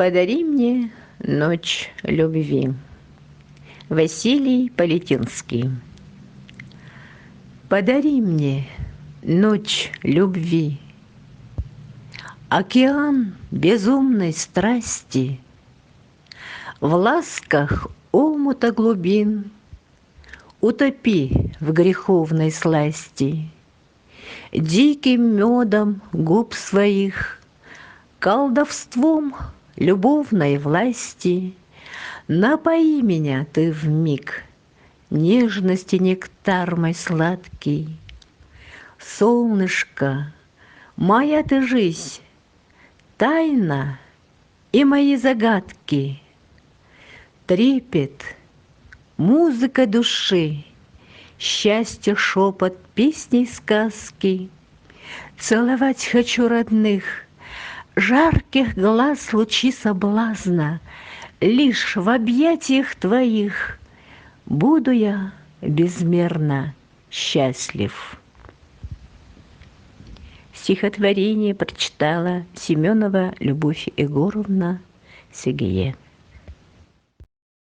Подари мне ночь любви. Василий Политинский. Подари мне ночь любви, океан безумной страсти, в ласках омута глубин утопи в греховной сласти, диким медом губ своих, колдовством любовной власти напои меня ты вмиг, нежности нектар мой сладкий. Солнышко, моя ты жизнь, тайна и мои загадки, трепет, музыка души, счастье, шепот, песни, сказки. Целовать хочу родных, жарких глаз лучи соблазна, лишь в объятиях твоих буду я безмерно счастлив. Стихотворение прочитала Семенова Любовь Егоровна Сегие.